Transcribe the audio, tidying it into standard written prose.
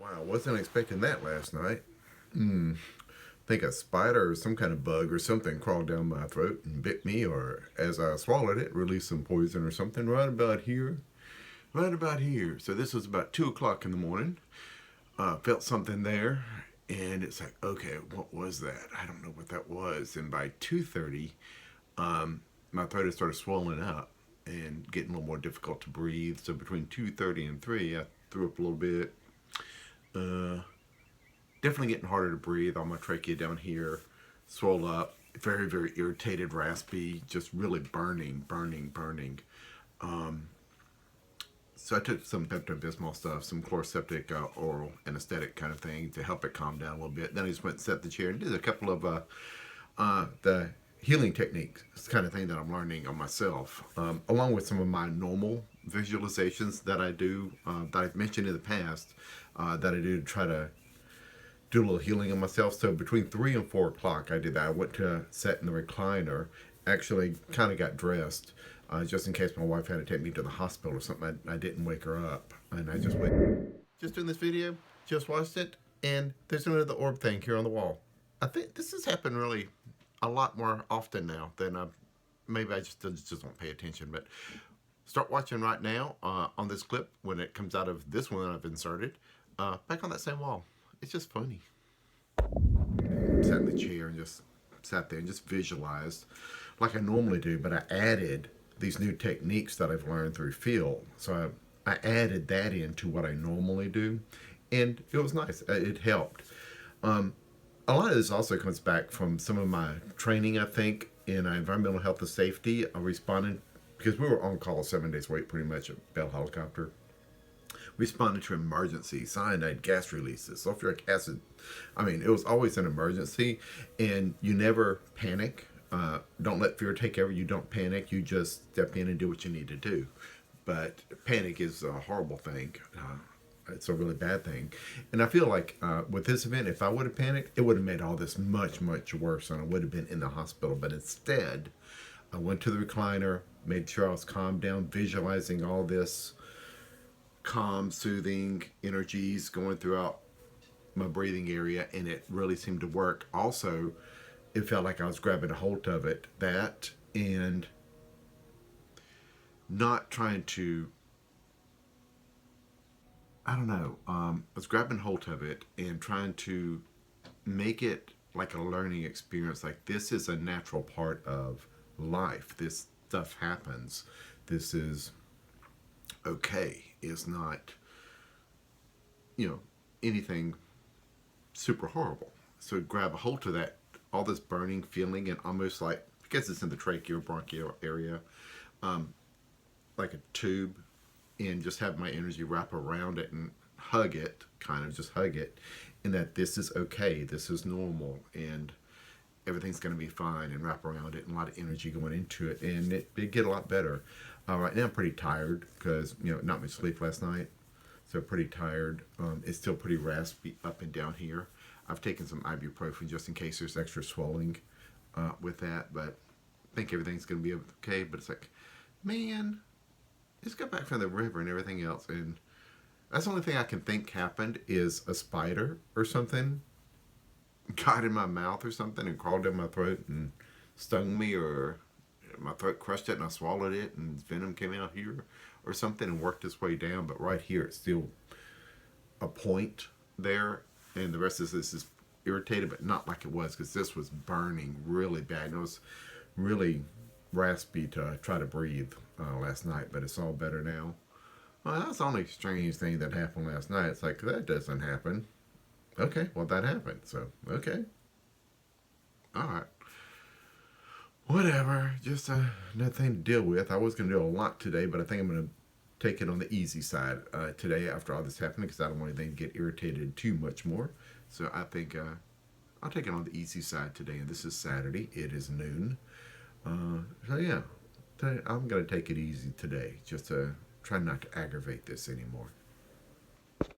Wow, wasn't expecting that last night. I think a spider or some kind of bug or something crawled down my throat and bit me, or as I swallowed it, released some poison or something right about here. Right about here. So this was about 2 o'clock in the morning. Felt something there, and it's like, okay, what was that? I don't know what that was. And by 2:30, my throat had started swelling up and getting a little more difficult to breathe. So between 2:30 and 3, I threw up a little bit. Uh, Definitely getting harder to breathe. All my trachea down here swelled up. Very, very irritated, raspy, just really burning. So I took some Pepto-Bismol stuff, some Chloraseptic oral anesthetic kind of thing to help it calm down a little bit. Then I just went and set the chair and did a couple of the healing techniques kind of thing that I'm learning on myself, along with some of my normal visualizations that I do, that I've mentioned in the past, that I do to try to do a little healing on myself. So between 3 and 4 o'clock, I did that. I went to sit in the recliner, actually kind of got dressed, just in case my wife had to take me to the hospital or something. I didn't wake her up, and I just went. Just doing this video, just watched it, and there's another orb thing here on the wall. I think this has happened really a lot more often now than maybe I just won't pay attention. But start watching right now on this clip when it comes out of this one that I've inserted, back on that same wall. It's just funny. Sat in the chair and just sat there and just visualized like I normally do, but I added these new techniques that I've learned through Phil. So I added that into what I normally do, and it was nice. It helped. A lot of this also comes back from some of my training, I think, in environmental health and safety. I responded because we were on call 7 days a week pretty much at Bell Helicopter. Responded to emergency, cyanide gas releases, sulfuric acid. I mean, it was always an emergency, and you never panic. Don't let fear take over. You don't panic. You just step in and do what you need to do. But panic is a horrible thing. It's a really bad thing. And I feel like with this event, if I would have panicked, it would have made all this much worse, and I would have been in the hospital. But instead, I went to the recliner, made sure I was calmed down, visualizing all this calm, soothing energies going throughout my breathing area, and it really seemed to work. Also, it felt like I was grabbing a hold of it, that, and not trying to, I don't know, I was grabbing hold of it and trying to make it like a learning experience. Like, this is a natural part of life. This stuff happens. This is okay. It's not, anything super horrible. So grab a hold of that, all this burning feeling, and almost like, because it's in the tracheobronchial area, like a tube, and just have my energy wrap around it and hug it, kind of just hug it, and that this is okay, this is normal, and everything's going to be fine, and wrap around it, and a lot of energy going into it, and it get a lot better. Right now I'm pretty tired because, not much sleep last night, so pretty tired. It's still pretty raspy up and down here. I've taken some ibuprofen just in case there's extra swelling with that, but I think everything's going to be okay. But it's like, man, just got back from the river and everything else, and that's the only thing I can think happened is a spider or something got in my mouth or something and crawled down my throat and stung me, or my throat crushed it and I swallowed it and venom came out here or something and worked its way down. But right here it's still a point there, and the rest of this is irritated, but not like it was, because this was burning really bad, and it was really raspy to try to breathe last night, but it's all better now. Well, that's the only strange thing that happened last night. It's like, that doesn't happen. Okay, well, that happened, so okay, all right, whatever. Just another thing to deal with. I was going to do a lot today, but I think I'm going to take it on the easy side today after all this happened, because I don't want anything to get irritated too much more. So I think I'll take it on the easy side today, and this is Saturday. It is noon. So yeah, I'm going to take it easy today, just to try not to aggravate this anymore.